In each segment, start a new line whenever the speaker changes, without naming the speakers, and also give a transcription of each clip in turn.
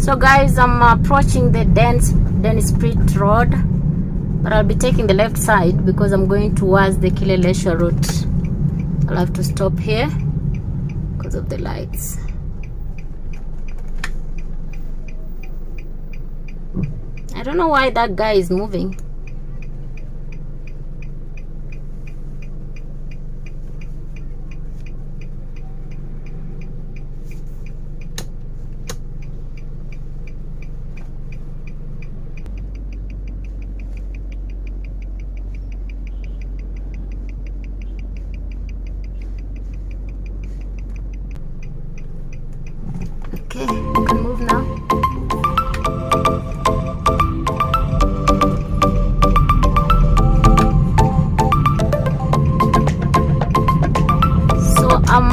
So guys, I'm approaching the Dennis Street Road, but I'll be taking the left side because I'm going towards the Kilelesha route. I'll have to stop here because of the lights. I don't know why that guy is moving. Okay, you can move now. So I'm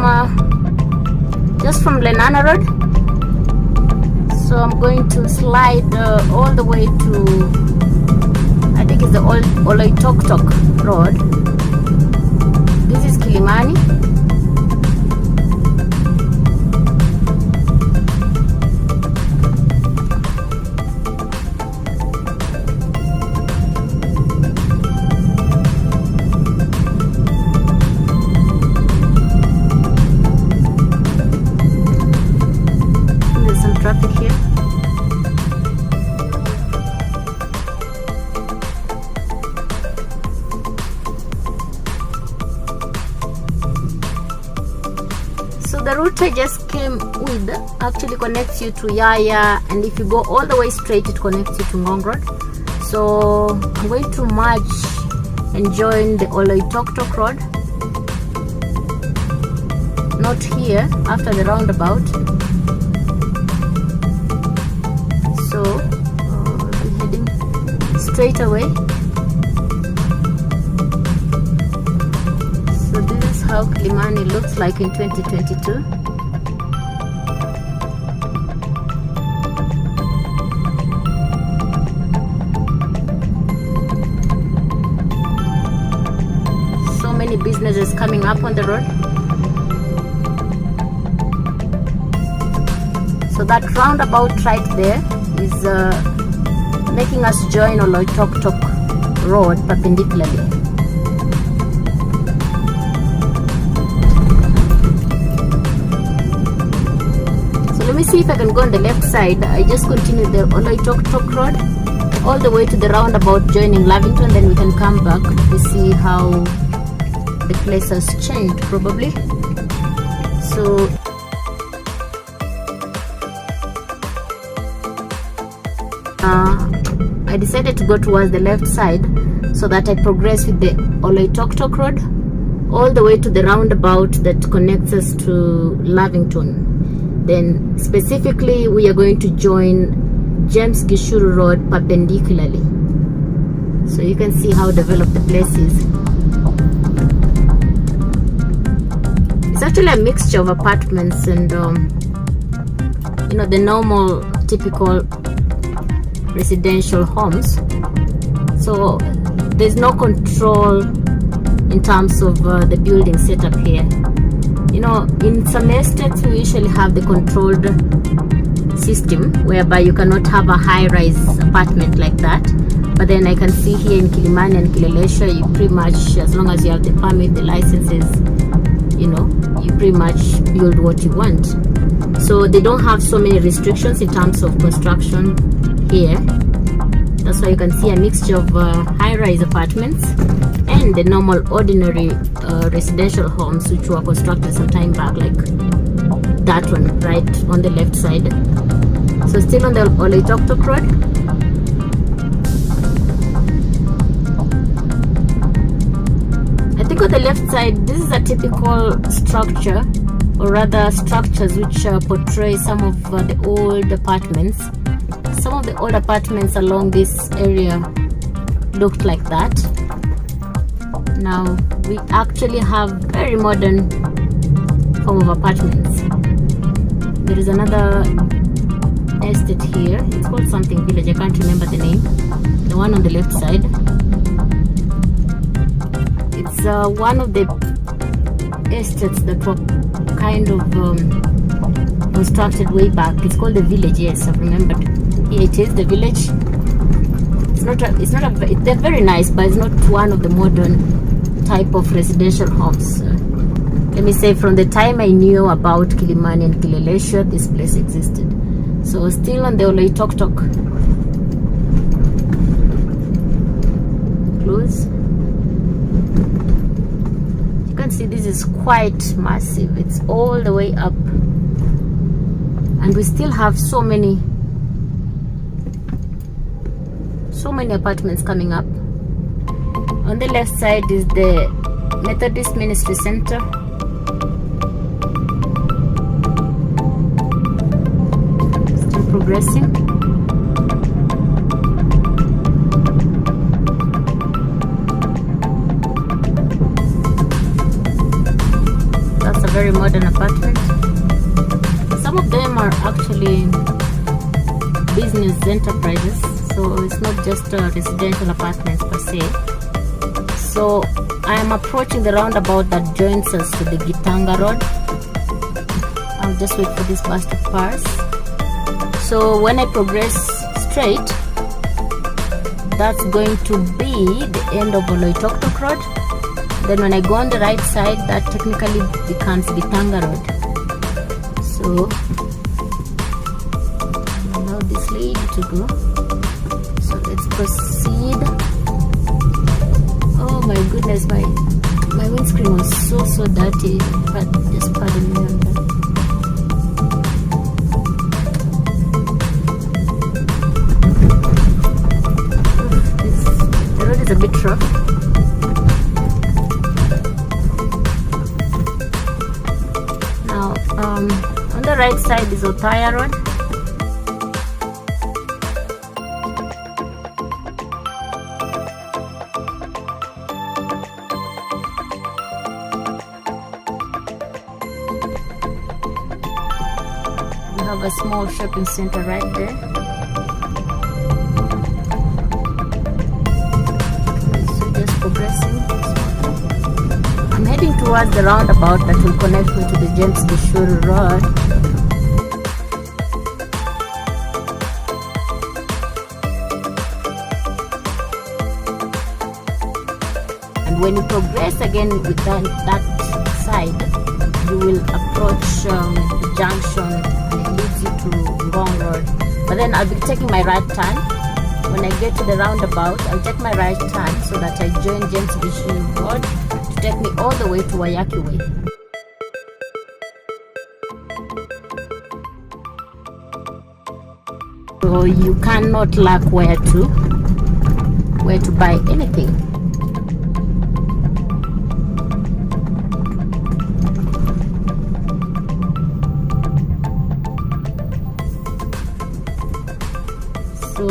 just from Lenana Road. So I'm going to slide all the way to, I think it's the old Oloitoktok Road. This is Kilimani. Traffic here. So the route I just came with actually connects you to Yaya, and if you go all the way straight it connects you to Ngong Road. So I'm going to merge and join the Oloitoktok Road, not here, after the roundabout. So we'll be heading straight away. So this is how Kilimani looks like in 2022. So many businesses coming up on the road. So that roundabout right there is making us join Oloitoktok Road perpendicularly. So let me see if I can go on the left side. I just continue the Oloitoktok Road all the way to the roundabout joining Lavington, then we can come back to see how the place has changed probably. So I decided to go towards the left side so that I progress with the Oloitoktok Road all the way to the roundabout that connects us to Lavington. Then specifically we are going to join James Gishuru Road perpendicularly. So you can see how developed the place is. It's actually a mixture of apartments and you know, the normal typical residential homes. So there's no control in terms of the building setup here. You know, in some estates we usually have the controlled system whereby you cannot have a high-rise apartment like that, but then I can see here in Kilimani and Kilelesha, you pretty much, as long as you have the permit, the licenses, you know, you pretty much build what you want. So they don't have so many restrictions in terms of construction here. That's why you can see a mixture of high-rise apartments and the normal ordinary residential homes which were constructed some time back, like that one right on the left side. So still on the Oloitoktok Road. I think on the left side this is a typical structure, or rather structures which portray some of the old apartments. Some of the old apartments along this area looked like that. Now we actually have very modern form of apartments. There is another estate here. It's called something village. I can't remember the name. The one on the left side. It's one of the estates that were kind of constructed way back. It's called the village. Yes, I've remembered. Here it is, the village. They're very nice, but it's not one of the modern type of residential homes. Let me say, from the time I knew about Kilimani and Kileleshwa, this place existed. So still on the Oloitoktok. Close. You can see this is quite massive. It's all the way up. And we still have so many apartments coming up. On the left side is the Methodist Ministry Center. Still progressing. That's a very modern apartment. Some of them are actually business enterprises. So it's not just residential apartments per se. So I am approaching the roundabout that joins us to the Gitanga Road. I'll just wait for this bus to pass. So when I progress straight, that's going to be the end of Oloitoktok Road. Then when I go on the right side, that technically becomes Gitanga Road. So allow this lady to go. Let's proceed. Oh my goodness, my windscreen was so dirty. But just pardon me on that. The road is a bit rough. Now, on the right side is Othaya Road. Have a small shopping center right there. So just progressing. I'm heading towards the roundabout that will connect me to the James Gishuru Road. And when you progress again with that side, you will approach the junction. Leads you to Ngong Road, but then I'll be taking my right turn. When I get to the roundabout, I'll take my right turn so that I join James Gishuru Road to take me all the way to Wayaki Way. So you cannot lack where to buy anything. So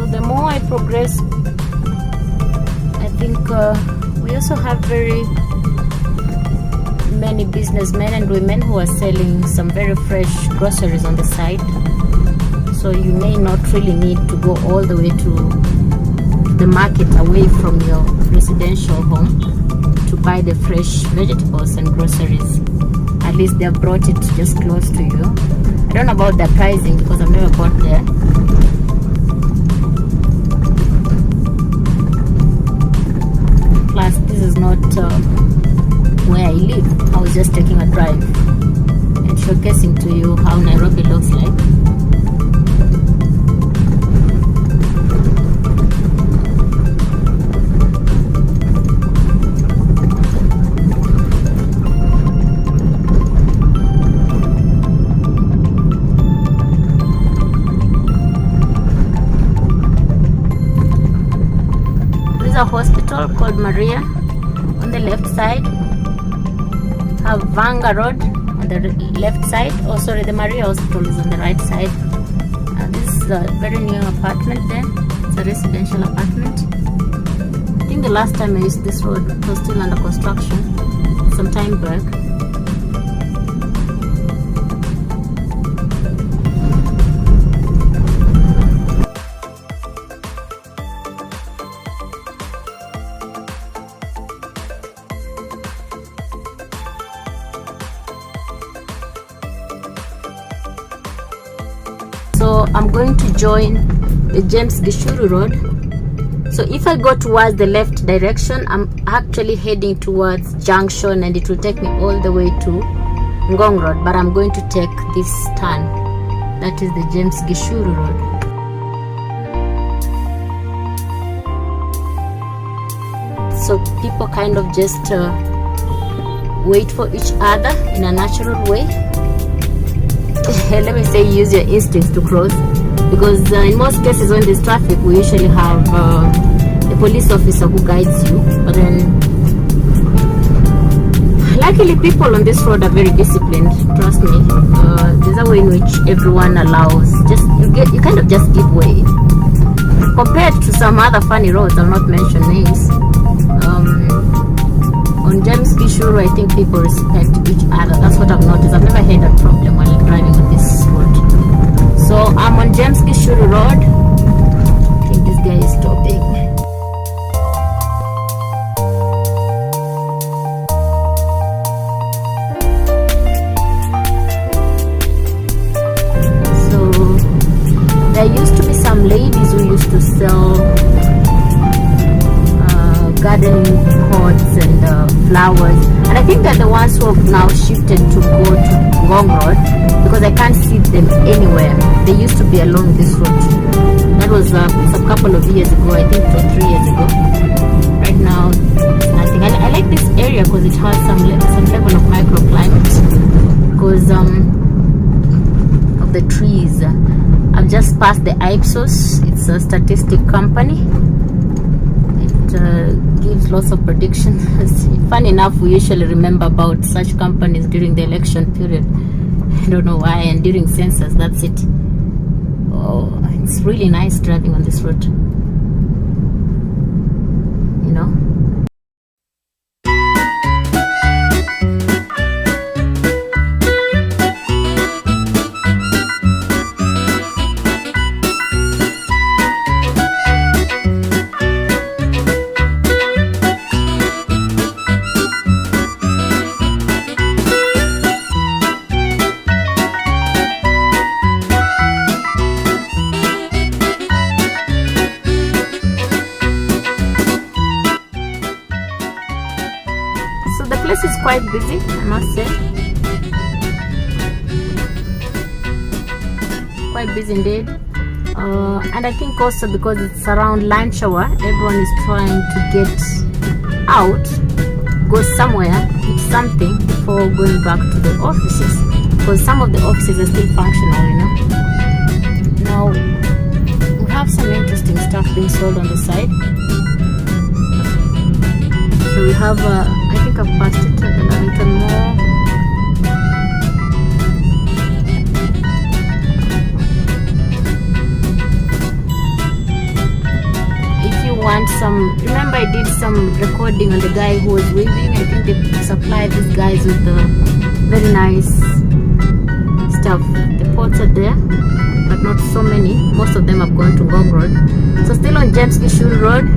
the more I progress, I think we also have very many businessmen and women who are selling some very fresh groceries on the side. So you may not really need to go all the way to the market away from your residential home to buy the fresh vegetables and groceries. At least they have brought it just close to you. I don't know about the pricing because I've never bought there. Plus, this is not where I live. I was just taking a drive and showcasing to you how Nairobi looks like. A hospital called Maria on the left side. Have Vanga Road on the left side. Oh, sorry, the Maria Hospital is on the right side. This is a very new apartment there. It's a residential apartment. I think the last time I used this road, it was still under construction some time back. So I'm going to join the James Gishuru Road. So if I go towards the left direction, I'm actually heading towards Junction, and it will take me all the way to Ngong Road, but I'm going to take this turn. That is the James Gishuru Road. So people kind of just wait for each other in a natural way. Let me say, use your instincts to cross, because in most cases when there's traffic, we usually have a police officer who guides you, but then luckily people on this road are very disciplined. Trust me. There's a way in which everyone allows, just you kind of just give way compared to some other funny roads. I'll not mention names. On James Gishuru, I think people respect each other. That's what I've noticed. I've never had a problem while driving on this road. So I'm on James Gishuru Road. I think this guy is stopping. So there used to be some ladies who used to sell gardening pots and flowers, and I think they're the ones who have now shifted to go to Ngong Road, because I can't see them anywhere. They used to be along this road. That was a couple of years ago, I think 2 or 3 years ago. Right now, nothing. I like this area because it has some level of microclimate because of the trees. I've just passed the Ipsos. It's a statistic company. Gives lots of predictions. Fun enough, we usually remember about such companies during the election period. I don't know why, and during census, that's it. Oh, it's really nice driving on this road, you know. This is quite busy, I must say. Quite busy indeed. And I think also because it's around lunch hour, everyone is trying to get out, go somewhere, eat something before going back to the offices. Because some of the offices are still functional, you know. Now, we have some interesting stuff being sold on the side. So we have I think I've passed it at the Lavington Mall. If you want some, remember I did some recording on the guy who was weaving. I think they supplied these guys with very nice stuff. The pots are there, but not so many. Most of them have gone to Ngong Road. So still on James Gishuru Road.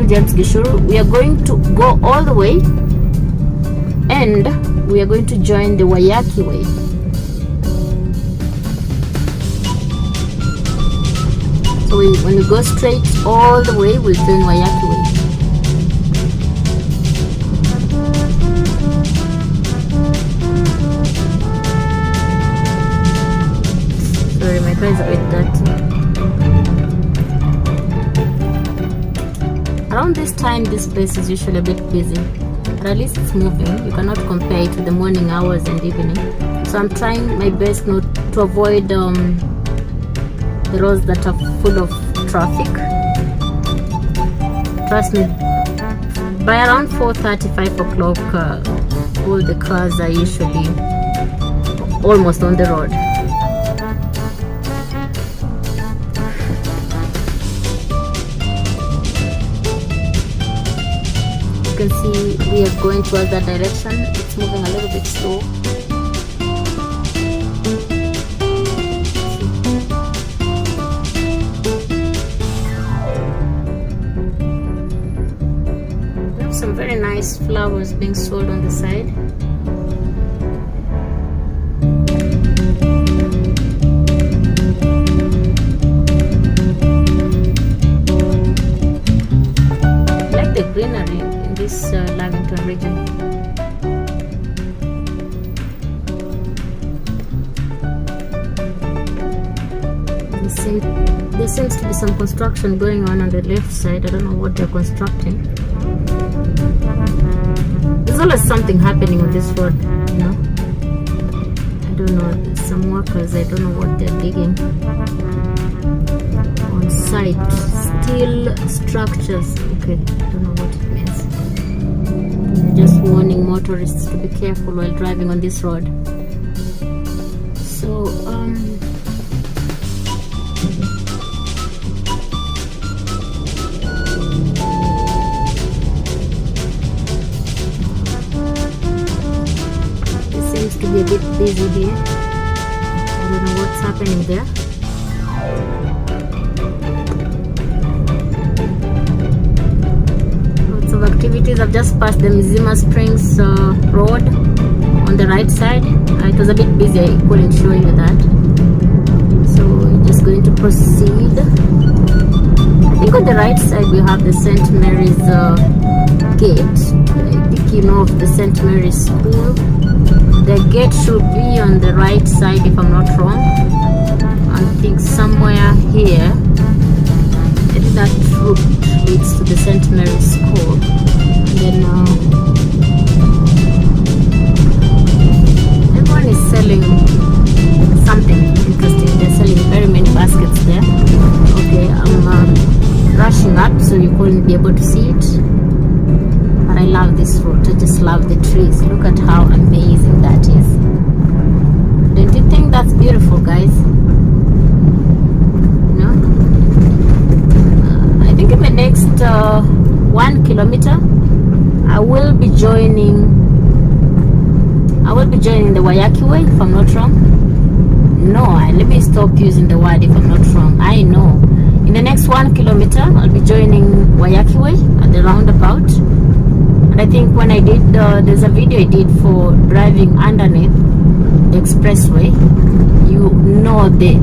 James Gishuru. We are going to go all the way, and we are going to join the Wayaki Way. So when we go straight all the way, we'll join Wayaki Way. Sorry, my car is a bit dirty. Around this time, this place is usually a bit busy, but at least it's moving. You cannot compare it with the morning hours and evening. So I'm trying my best not to avoid the roads that are full of traffic. Trust me, by around 4:35 o'clock, all the cars are usually almost on the road. You can see we are going towards that direction. It's moving a little bit slow. We have some very nice flowers being sold on the side. I like the greenery in this Lavington region. There seems to be some construction going on the left side. I don't know what they're constructing. There's always something happening on this road, you know. I don't know, some workers, I don't know what they're digging on site. Steel structures. Okay, I don't know what it means. Just warning motorists to be careful while driving on this road. So it seems to be a bit busy here. I don't know what's happening there. Lots of activities. I've just passed the Mzima Springs road on the right side. It was a bit busy, I couldn't show you that. So we're just going to proceed. I think on the right side we have the St. Mary's gate. I think you know of the St. Mary's school. The gate should be on the right side if I'm not wrong. I think somewhere here. I think that route leads to the St. Mary's school. And then everyone is selling something interesting. They're selling very many baskets there. Okay, I'm rushing up so you couldn't be able to see it. But I love this route. I just love the trees. Look at how amazing that is. Don't you think that's beautiful, guys? No? I think in the next 1 kilometer I will be joining the Wayaki Way, if I'm not wrong. No, let me stop using the word if I'm not wrong. I know. In the next 1 kilometer I'll be joining Wayaki Way at the roundabout. And I think when I did, there's a video I did for driving underneath the expressway. You know the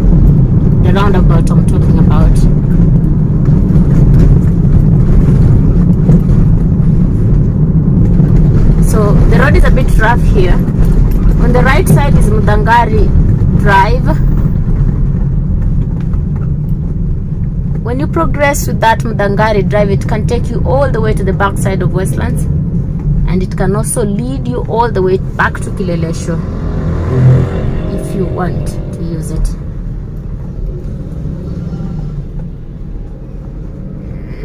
roundabout I'm talking about. So the road is a bit rough here. On the right side is Mudangari Drive. When you progress with that Mudangari Drive, it can take you all the way to the back side of Westlands, and it can also lead you all the way back to Kilelesho if you want to use it.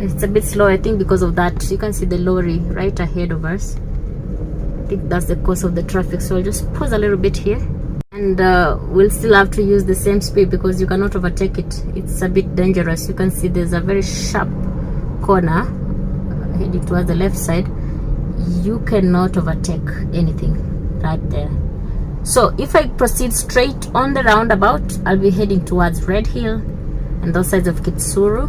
It's a bit slow, I think, because of that. You can see the lorry right ahead of us. I think that's the cause of the traffic, so I'll just pause a little bit here, and we'll still have to use the same speed because you cannot overtake it. It's a bit dangerous. You can see there's a very sharp corner heading towards the left side. You cannot overtake anything right there. So if I proceed straight on the roundabout, I'll be heading towards Red Hill and those sides of Kitsuru.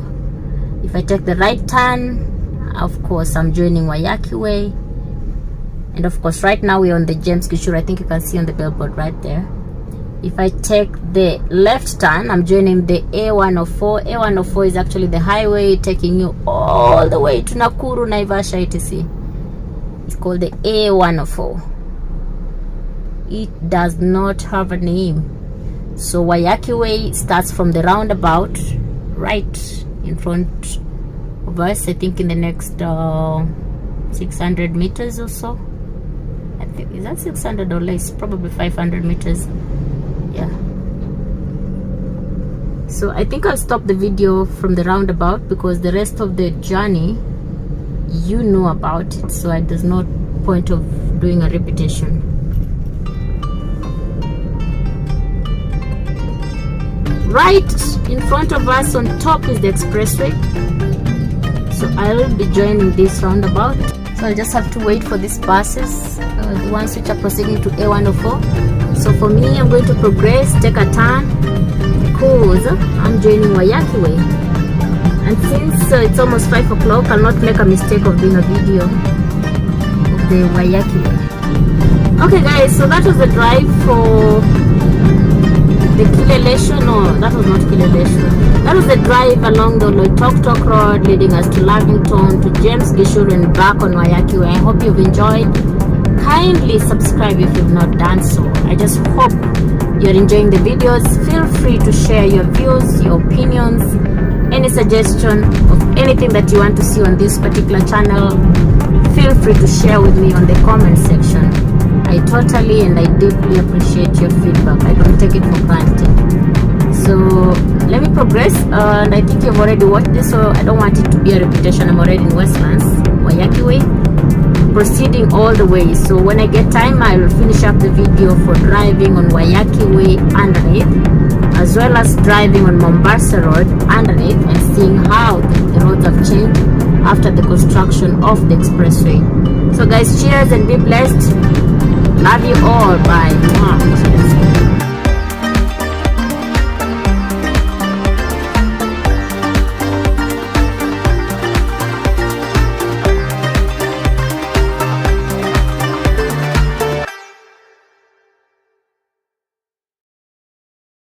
If I take the right turn, of course I'm joining Wayaki Way. And of course right now we're on the James Gishuru. I think you can see on the billboard right there. If I take the left turn, I'm joining the A104. A104 is actually the highway taking you all the way to Nakuru, Naivasha, etc. It's called the A104. It does not have a name. So Wayaki Way starts from the roundabout right in front of us. I think in the next 600 meters or so. I think, is that 600 or less? Probably 500 meters. Yeah. So I think I'll stop the video from the roundabout because the rest of the journey you know about it, so there's no point of doing a repetition. Right in front of us on top is the expressway, so I'll be joining this roundabout. So I'll just have to wait for these buses, the ones which are proceeding to A104. So for me, I'm going to progress, take a turn, because I'm joining Waiyaki Way. And since it's almost 5 o'clock, I'll not make a mistake of doing a video of the Waiyaki Way. Okay guys, so that was the drive for the Kilelesho. No, that was not Kilelesho. That was the drive along the Loitoktok Road leading us to Lavington, to James Gishuru, and back on Waiyaki Way. I hope you've enjoyed. Kindly subscribe if you've not done so. I just hope you're enjoying the videos. Feel free to share your views, your opinions, any suggestion of anything that you want to see on this particular channel. Feel free to share with me on the comment section. I totally and I deeply appreciate your feedback. I don't take it for granted. So let me progress, and I think you've already watched this, so I don't want it to be a repetition. I'm already in Westlands, Waiyaki Way, proceeding all the way. So when I get time, I will finish up the video for driving on Waiyaki Way underneath, as well as driving on Mombasa Road underneath, and seeing how the roads have changed after the construction of the expressway. So guys, cheers and be blessed. Love you all. Bye.